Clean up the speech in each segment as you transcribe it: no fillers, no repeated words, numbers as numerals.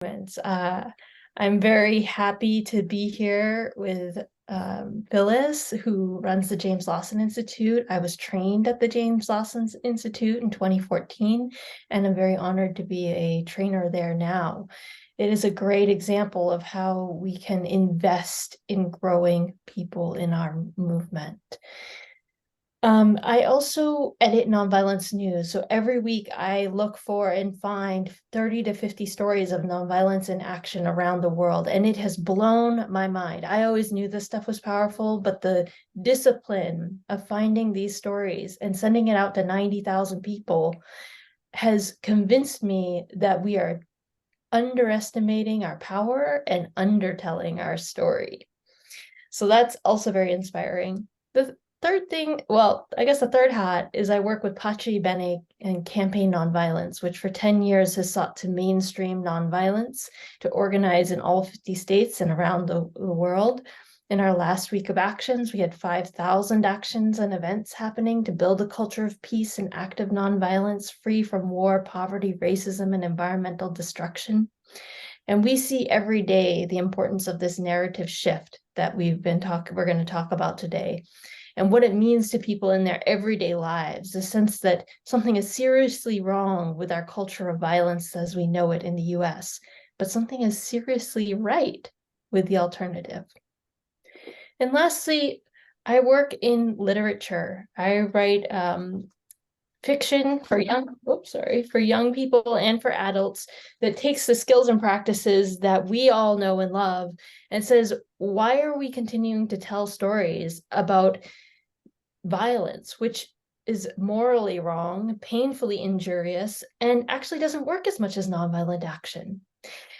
moments. I'm very happy to be here with Phyllis, who runs the James Lawson Institute. I was trained at the James Lawson Institute in 2014, and I'm very honored to be a trainer there now. It is a great example of how we can invest in growing people in our movement. I also edit nonviolence news. So every week I look for and find 30 to 50 stories of nonviolence in action around the world. And it has blown my mind. I always knew this stuff was powerful, but the discipline of finding these stories and sending it out to 90,000 people has convinced me that we are underestimating our power and undertelling our story. So that's also very inspiring. The third thing, well, I guess the third hat is I work with Pachi Bene and Campaign Nonviolence, which for 10 years has sought to mainstream nonviolence, to organize in all 50 states and around the world. In our last week of actions, we had 5,000 actions and events happening to build a culture of peace and active nonviolence, free from war, poverty, racism, and environmental destruction. And we see every day the importance of this narrative shift that we're going to talk about today, and what it means to people in their everyday lives, the sense that something is seriously wrong with our culture of violence as we know it in the US, but something is seriously right with the alternative. And lastly, I work in literature. I write fiction for young people and for adults that takes the skills and practices that we all know and love and says, why are we continuing to tell stories about violence, which is morally wrong, painfully injurious, and actually doesn't work as much as nonviolent action?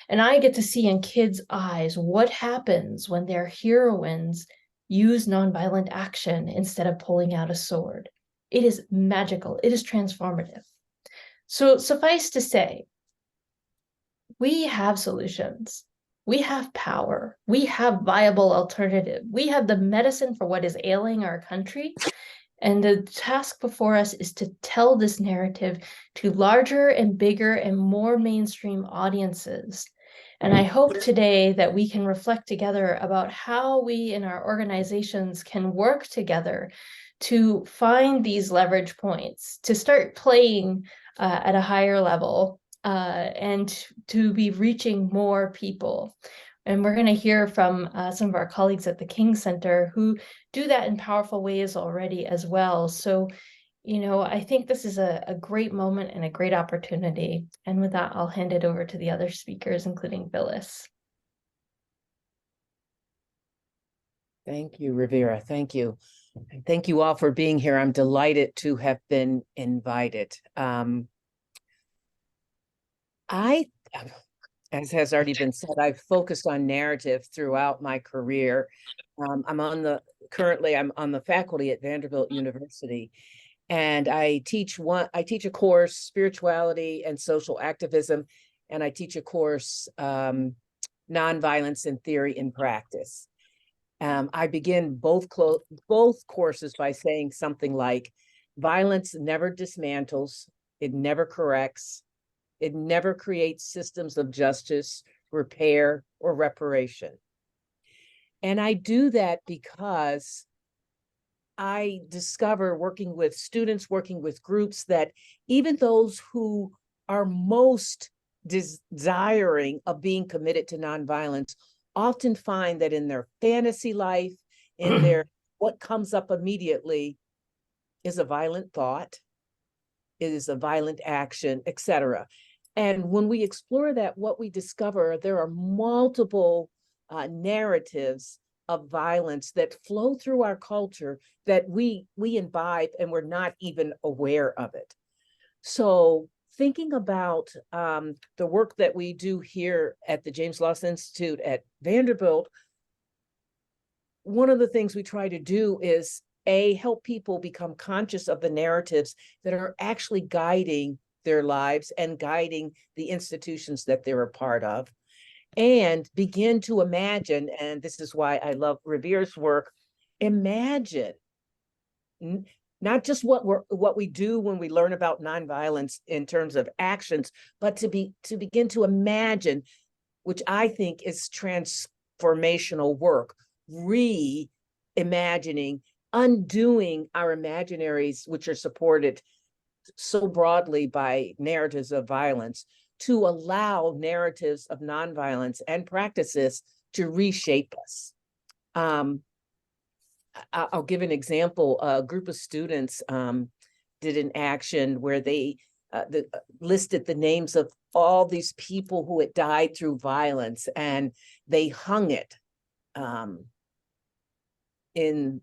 And I get to see in kids' eyes what happens when their heroines use nonviolent action instead of pulling out a sword. It is magical. It is transformative. So suffice to say, we have solutions. We have power. We have viable alternative. We have the medicine for what is ailing our country. And the task before us is to tell this narrative to larger and bigger and more mainstream audiences. And I hope today that we can reflect together about how we in our organizations can work together to find these leverage points, to start playing at a higher level, and to be reaching more people. And we're going to hear from some of our colleagues at the King Center who do that in powerful ways already as well. So, I think this is a great moment and a great opportunity. And with that, I'll hand it over to the other speakers, including Phyllis. Thank you, Rivera. Thank you. And thank you all for being here. I'm delighted to have been invited. As has already been said, I've focused on narrative throughout my career. Currently I'm on the faculty at Vanderbilt University, and I teach a course, Spirituality and Social Activism, and I teach a course, Nonviolence in Theory and Practice. I begin both courses by saying something like, violence never dismantles, it never corrects, it never creates systems of justice, repair, or reparation. And I do that because I discover, working with students, working with groups, that even those who are most desiring of being committed to nonviolence often find that in their fantasy life, in their what comes up immediately is a violent thought, it is a violent action, etc. And when we explore that, what we discover, there are multiple narratives of violence that flow through our culture that we imbibe, and we're not even aware of it. So thinking about the work that we do here at the James Lawson Institute at Vanderbilt, one of the things we try to do is help people become conscious of the narratives that are actually guiding their lives and guiding the institutions that they're a part of, and begin to imagine, and this is why I love Rivera's work, imagine not just what we do when we learn about nonviolence in terms of actions, but to begin to imagine which I think is transformational work, reimagining, undoing our imaginaries, which are supported so broadly by narratives of violence, to allow narratives of nonviolence and practices to reshape us. I'll give an example. A group of students did an action where they listed the names of all these people who had died through violence, and they hung it in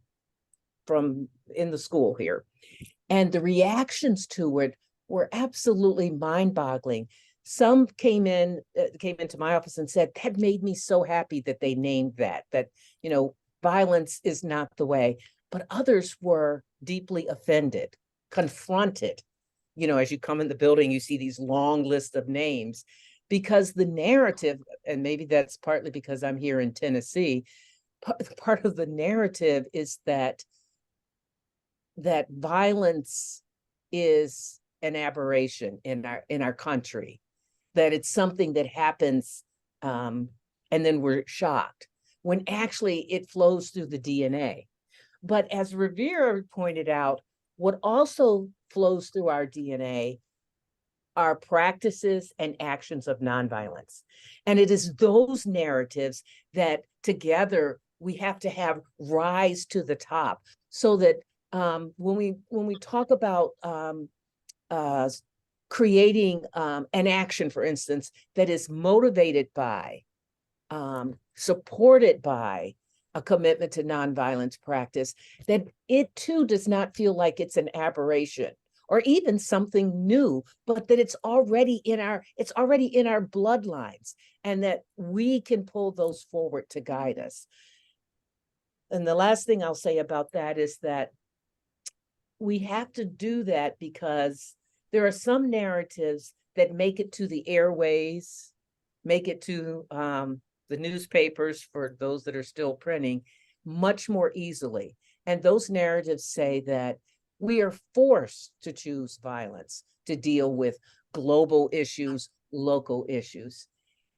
the school here. And the reactions to it were absolutely mind-boggling. Some came into my office and said, that made me so happy that they named that, violence is not the way. But others were deeply offended, confronted. As you come in the building, you see these long lists of names, because the narrative, and maybe that's partly because I'm here in Tennessee, part of the narrative is that violence is an aberration in our country, that it's something that happens and then we're shocked, when actually it flows through the DNA. But as Revere pointed out, what also flows through our DNA are practices and actions of nonviolence. And it is those narratives that together we have to have rise to the top, so that when we talk about creating an action, for instance, that is motivated by, supported by a commitment to nonviolence practice, that it too does not feel like it's an aberration or even something new, but that it's already in our bloodlines, and that we can pull those forward to guide us. And the last thing I'll say about that is that we have to do that because there are some narratives that make it to the airways, make it to the newspapers, for those that are still printing, much more easily. And those narratives say that we are forced to choose violence to deal with global issues, local issues.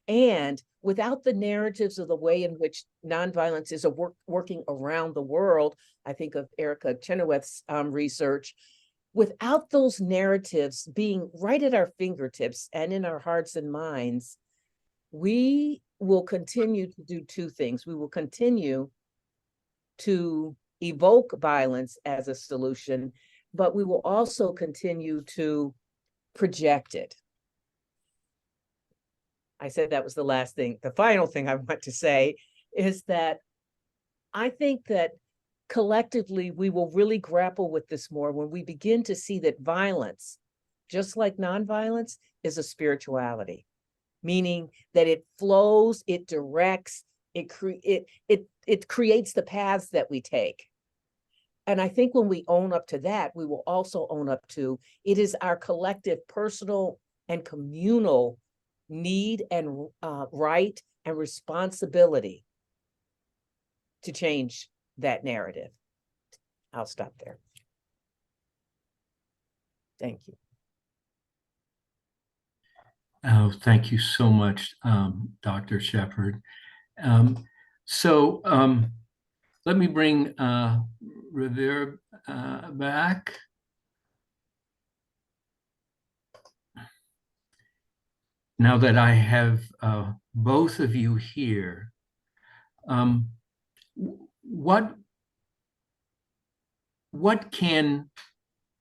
And without the narratives of the way in which nonviolence is working around the world, I think of Erica Chenoweth's research, without those narratives being right at our fingertips and in our hearts and minds, we will continue to do two things. We will continue to evoke violence as a solution, but we will also continue to project it. I said that was the last thing. The final thing I want to say is that I think that collectively we will really grapple with this more when we begin to see that violence, just like nonviolence, is a spirituality, meaning that it flows, it directs, it creates the paths that we take. And I think when we own up to that, we will also own up to it is our collective personal and communal need and right and responsibility to change that narrative. I'll stop there. Thank you. Oh, thank you so much, Dr. Shepherd. So let me bring Revere back. Now that I have both of you here, what can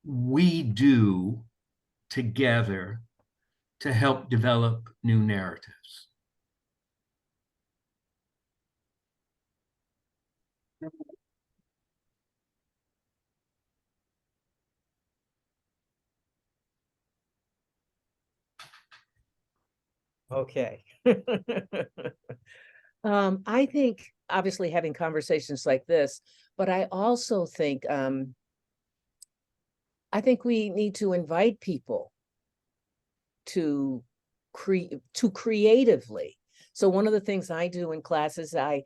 we do together to help develop new narratives? Okay. I think obviously having conversations like this, but I also think we need to invite people to creatively. So one of the things I do in classes, I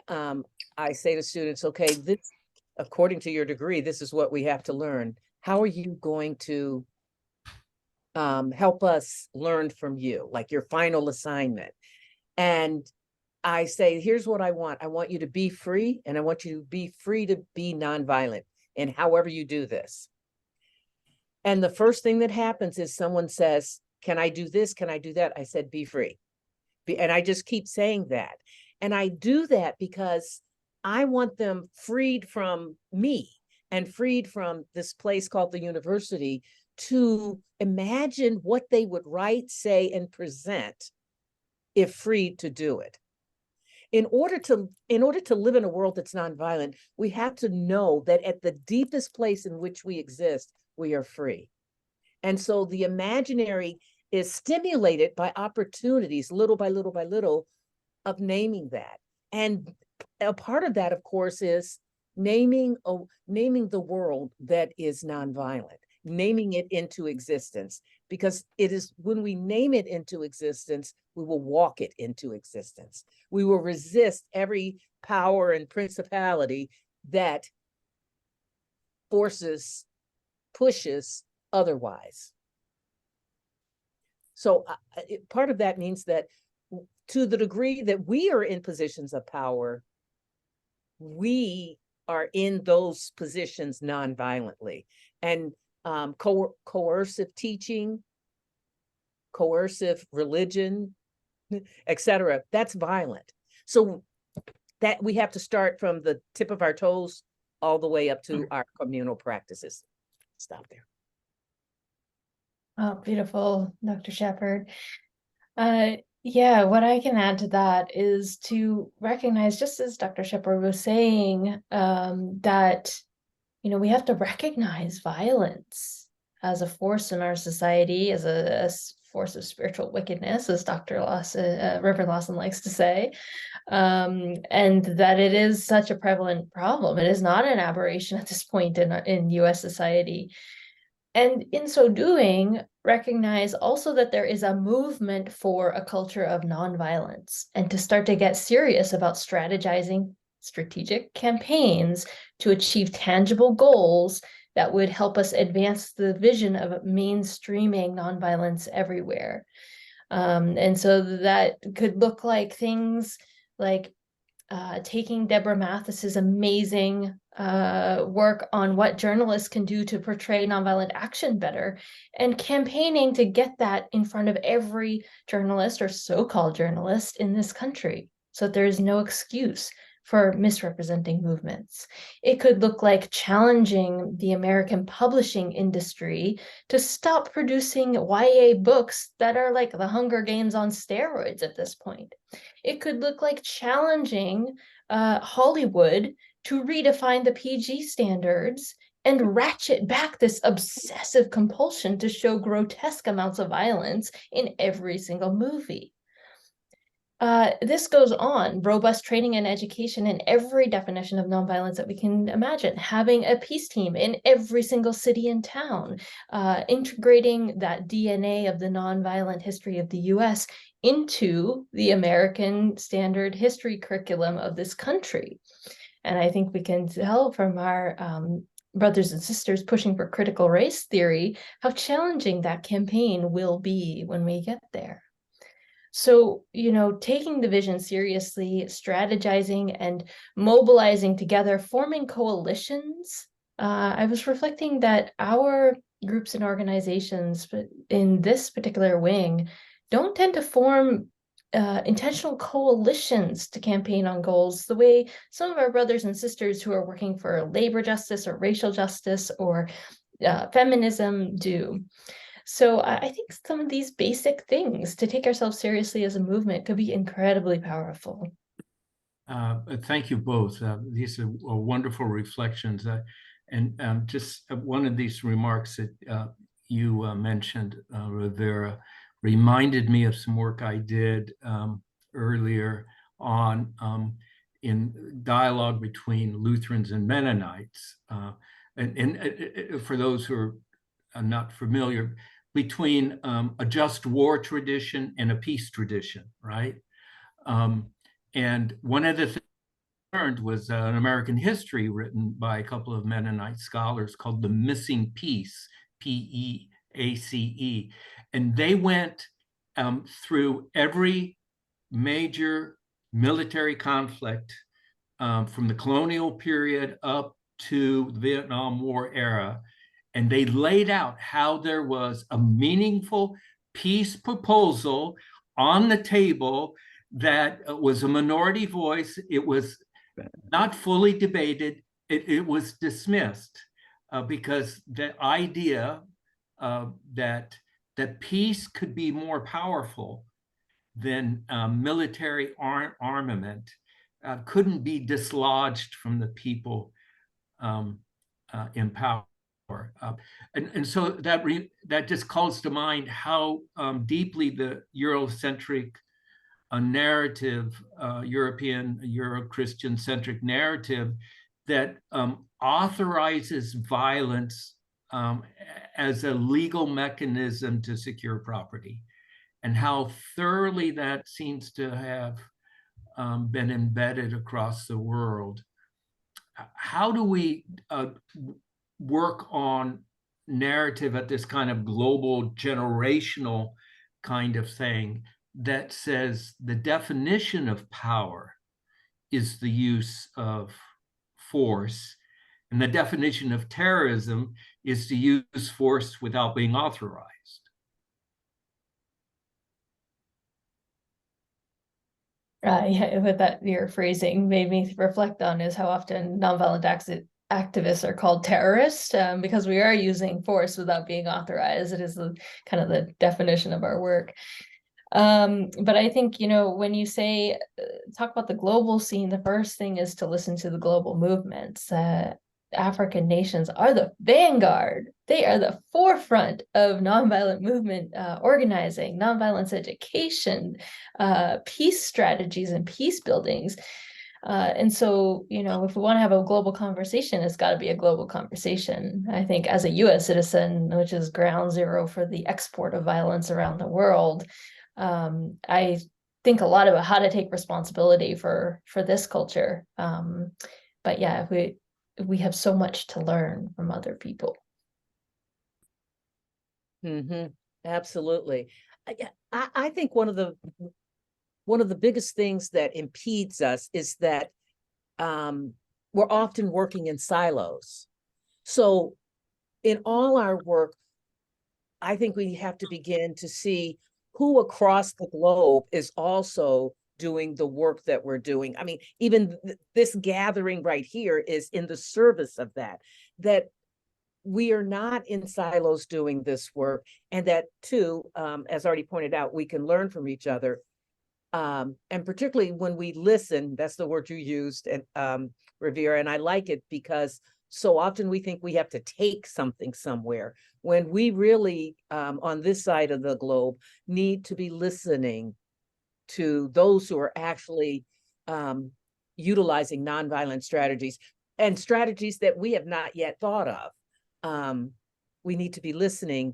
say to students, okay, this, according to your degree, this is what we have to learn. How are you going to help us learn from you, like your final assignment? And I say, here's what I want. I want you to be free, and I want you to be free to be nonviolent in however you do this. And the first thing that happens is someone says, can I do this? Can I do that? I said, be free. And I just keep saying that. And I do that because I want them freed from me and freed from this place called the university to imagine what they would write, say, and present if free to do it. In order to live in a world that's nonviolent, we have to know that at the deepest place in which we exist, we are free. And so the imaginary is stimulated by opportunities, little by little by little, of naming that. And a part of that, of course, is naming the world that is nonviolent, naming it into existence, because it is when we name it into existence, we will walk it into existence. We will resist every power and principality that pushes otherwise. So part of that means that to the degree that we are in positions of power, we are in those positions nonviolently. And coercive teaching, coercive religion, etc., that's violent. So that we have to start from the tip of our toes all the way up to our communal practices. Stop there. Oh, beautiful, Dr. Shepherd. Yeah, what I can add to that is to recognize, just as Dr. Shepherd was saying, that, we have to recognize violence as a force in our society, as a force of spiritual wickedness, as Dr. Lawson, Reverend Lawson likes to say, and that it is such a prevalent problem. It is not an aberration at this point in U.S. society. And in so doing, recognize also that there is a movement for a culture of nonviolence, and to start to get serious about strategizing strategic campaigns to achieve tangible goals that would help us advance the vision of mainstreaming nonviolence everywhere. And so that could look like things like taking Deborah Mathis's amazing work on what journalists can do to portray nonviolent action better, and campaigning to get that in front of every journalist or so-called journalist in this country, so there is no excuse for misrepresenting movements. It could look like challenging the American publishing industry to stop producing YA books that are like the Hunger Games on steroids at this point. It could look like challenging Hollywood to redefine the PG standards and ratchet back this obsessive compulsion to show grotesque amounts of violence in every single movie. This goes on, robust training and education in every definition of nonviolence that we can imagine, having a peace team in every single city and town, integrating that DNA of the nonviolent history of the US into the American standard history curriculum of this country. And I think we can tell from our brothers and sisters pushing for critical race theory how challenging that campaign will be when we get there. So, taking the vision seriously, strategizing and mobilizing together, forming coalitions. I was reflecting that our groups and organizations in this particular wing don't tend to form intentional coalitions to campaign on goals the way some of our brothers and sisters who are working for labor justice or racial justice or feminism do. So I think some of these basic things to take ourselves seriously as a movement could be incredibly powerful. Thank you both. These are wonderful reflections. And just one of these remarks that you mentioned, Rivera, reminded me of some work I did earlier on in dialogue between Lutherans and Mennonites. And for those who are not familiar, between a just war tradition and a peace tradition, right? And one of the things I learned was an American history written by a couple of Mennonite scholars called The Missing Peace, P-E-A-C-E. And they went through every major military conflict from the colonial period up to the Vietnam War era. And they laid out how there was a meaningful peace proposal on the table that was a minority voice. It was not fully debated. It was dismissed because the idea that peace could be more powerful than military armament couldn't be dislodged from the people in power. And so that just calls to mind how deeply the Eurocentric narrative, European, Euro-Christian centric narrative that authorizes violence as a legal mechanism to secure property, and how thoroughly that seems to have been embedded across the world. How do we work on narrative at this kind of global generational kind of thing that says the definition of power is the use of force, and the definition of terrorism is to use force without being authorized? Yeah, with that, your phrasing made me reflect on is how often nonviolent activists are called terrorists because we are using force without being authorized. It is kind of the definition of our work. But I think, when you say talk about the global scene, the first thing is to listen to the global movements. African nations are the vanguard. They are the forefront of nonviolent movement organizing, nonviolence education, peace strategies, and peace buildings. And so, if we want to have a global conversation, it's got to be a global conversation. I think as a US citizen, which is ground zero for the export of violence around the world, I think a lot about how to take responsibility for this culture. But yeah, we have so much to learn from other people. Absolutely. I think one of the biggest things that impedes us is that we're often working in silos. So in all our work, I think we have to begin to see who across the globe is also doing the work that we're doing. I mean, even this gathering right here is in the service of that we are not in silos doing this work, and that too, as already pointed out, we can learn from each other. And particularly when we listen, that's the word you used, and Rivera, and I like it because so often we think we have to take something somewhere, when we really, on this side of the globe, need to be listening to those who are actually utilizing nonviolent strategies, and strategies that we have not yet thought of. We need to be listening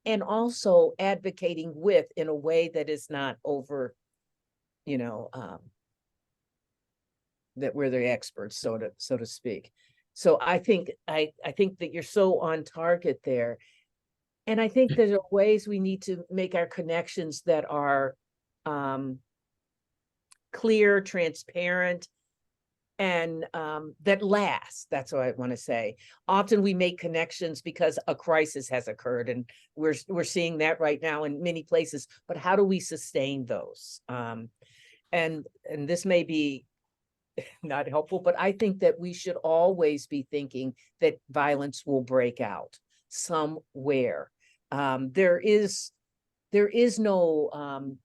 and also advocating with, in a way that is not over, that we're the experts, so to speak. So I think that you're so on target there. And I think there are ways we need to make our connections that are clear, transparent, and that last. That's what I want to say. Often we make connections because a crisis has occurred, and we're seeing that right now in many places. But how do we sustain those? And this may be not helpful, but I think that we should always be thinking that violence will break out somewhere. There is no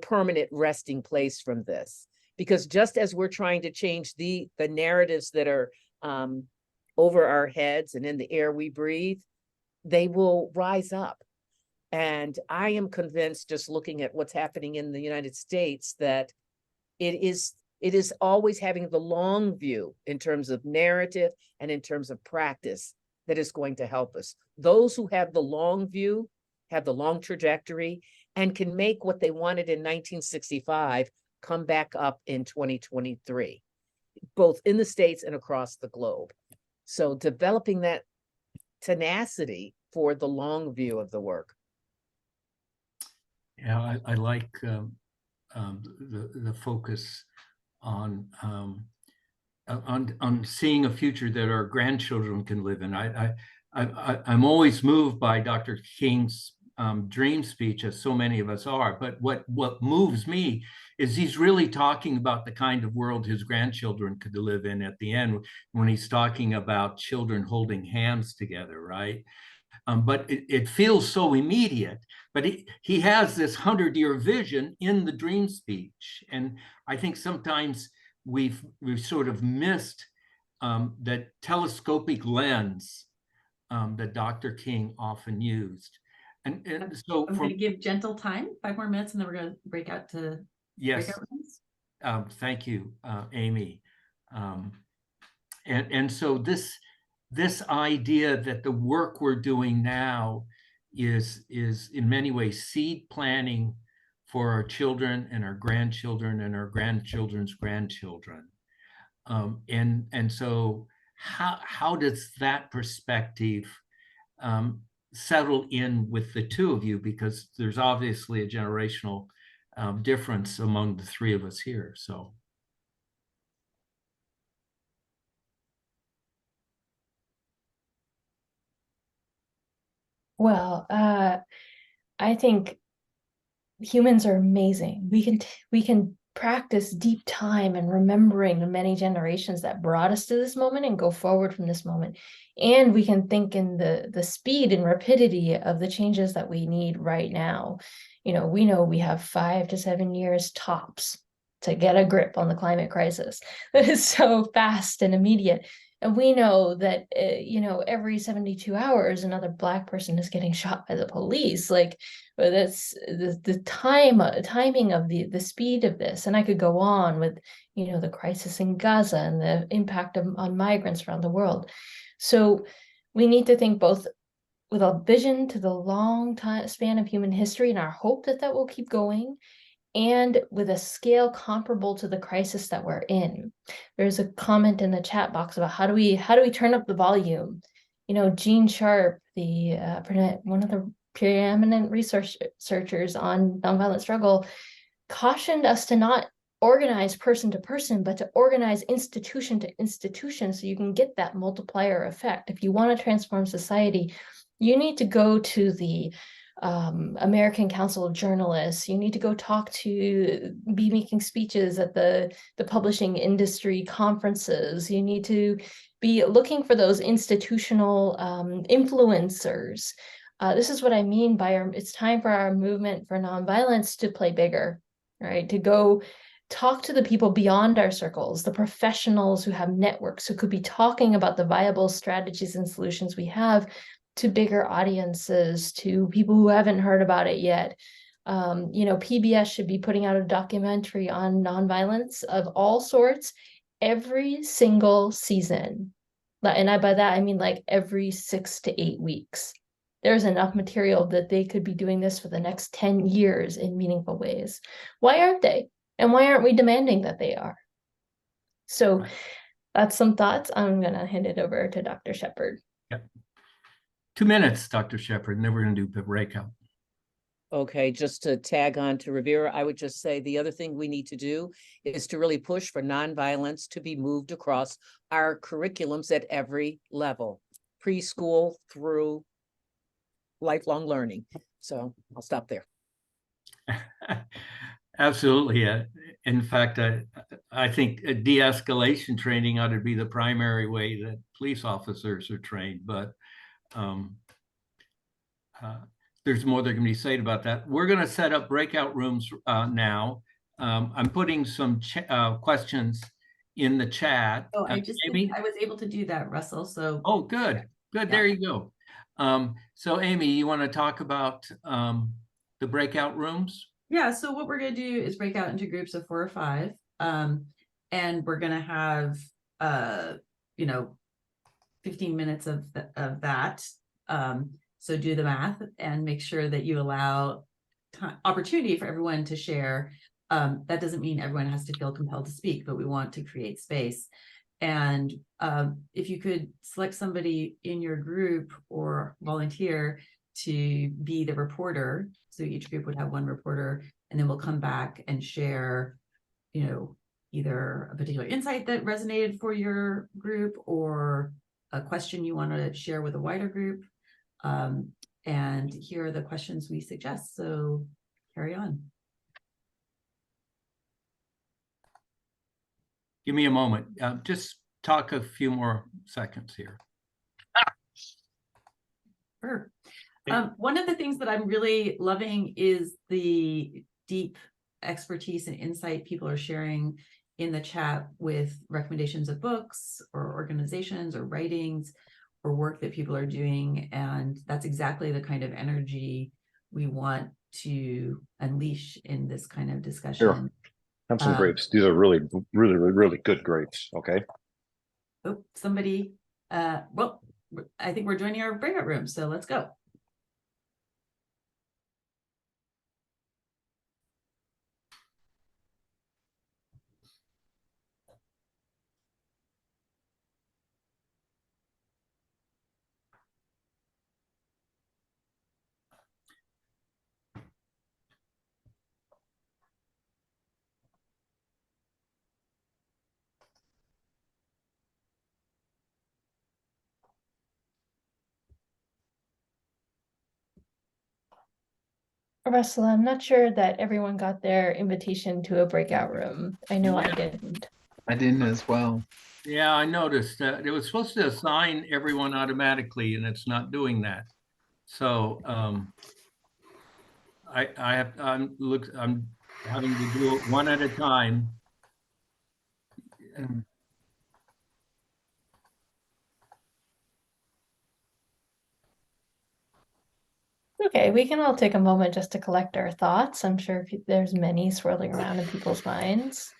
permanent resting place from this, because just as we're trying to change the narratives that are over our heads and in the air we breathe, they will rise up. And I am convinced, just looking at what's happening in the United States, that it is always having the long view in terms of narrative and in terms of practice that is going to help us. Those who have the long view, have the long trajectory, and can make what they wanted in 1965 come back up in 2023, both in the States and across the globe. So developing that tenacity for the long view of the work. Yeah, I like the focus on seeing a future that our grandchildren can live in. I'm always moved by Dr. King's dream speech, as so many of us are. But what moves me is he's really talking about the kind of world his grandchildren could live in at the end, when he's talking about children holding hands together, right? But it feels so immediate. But he has this 100-year vision in the dream speech, and I think sometimes we've sort of missed that telescopic lens that Dr. King often used. And so I'm going to give gentle time, 5 more minutes, and then we're going to break out to yes, breakout rooms. Thank you, Amy. And so this idea that the work we're doing now is in many ways seed planting for our children and our grandchildren and our grandchildren's grandchildren. And so how does that perspective settle in with the two of you? Because there's obviously a generational difference among the three of us here. So. Well, I think humans are amazing. We can practice deep time and remembering the many generations that brought us to this moment and go forward from this moment. And we can think in the speed and rapidity of the changes that we need right now. We know we have 5 to 7 years tops to get a grip on the climate crisis. That is so fast and immediate. And we know that, every 72 hours, another Black person is getting shot by the police. Like, but that's the timing of the speed of this. And I could go on with, the crisis in Gaza and the impact on migrants around the world. So we need to think both with a vision to the long span of human history and our hope that will keep going, and with a scale comparable to the crisis that we're in. There's a comment in the chat box about how do we turn up the volume? Gene Sharp, the one of the preeminent researchers on nonviolent struggle, cautioned us to not organize person to person, but to organize institution to institution, so you can get that multiplier effect. If you want to transform society, you need to go to the American Council of Journalists. You need to go be making speeches at the publishing industry conferences. You need to be looking for those institutional influencers. This is what I mean by it's time for our movement for nonviolence to play bigger, right? To go talk to the people beyond our circles, the professionals who have networks, who could be talking about the viable strategies and solutions we have to bigger audiences, to people who haven't heard about it yet. PBS should be putting out a documentary on nonviolence of all sorts every single season. And by that, I mean like every 6 to 8 weeks. There's enough material that they could be doing this for the next 10 years in meaningful ways. Why aren't they? And why aren't we demanding that they are? So that's some thoughts. I'm going to hand it over to Dr. Shepard. Yep. 2 minutes, Dr. Shepard, and then we're going to do the breakout. Okay, just to tag on to Rivera, I would just say the other thing we need to do is to really push for nonviolence to be moved across our curriculums at every level, preschool through lifelong learning. So I'll stop there. Absolutely. In fact, I think de-escalation training ought to be the primary way that police officers are trained, but there's more that can be said about that. We're going to set up breakout rooms now. I'm putting some questions in the chat. Oh, I was able to do that, Russell. So good. Yeah. There you go. So Amy, you want to talk about the breakout rooms? Yeah, so what we're going to do is break out into groups of 4 or 5, and we're going to have 15 minutes of that. So do the math and make sure that you allow opportunity for everyone to share. That doesn't mean everyone has to feel compelled to speak, but we want to create space. And if you could select somebody in your group or volunteer to be the reporter, so each group would have 1 reporter, and then we'll come back and share, you know, either a particular insight that resonated for your group or a question you want to share with a wider group. And here are the questions we suggest. So carry on. Give me a moment. Just talk a few more seconds here. Sure. One of the things that I'm really loving is the deep expertise and insight people are sharing in the chat with recommendations of books or organizations or writings or work that people are doing. And that's exactly the kind of energy we want to unleash in this kind of discussion. Here, have some grapes. These are really, really, really good grapes. Okay. Oh, somebody, well, I think we're joining our breakout room, so let's go. Russell, I'm not sure that everyone got their invitation to a breakout room. I know I didn't. I didn't as well. Yeah, I noticed that it was supposed to assign everyone automatically, and it's not doing that. So I'm having to do it one at a time. And Okay, we can all take a moment just to collect our thoughts. I'm sure there's many swirling around in people's minds.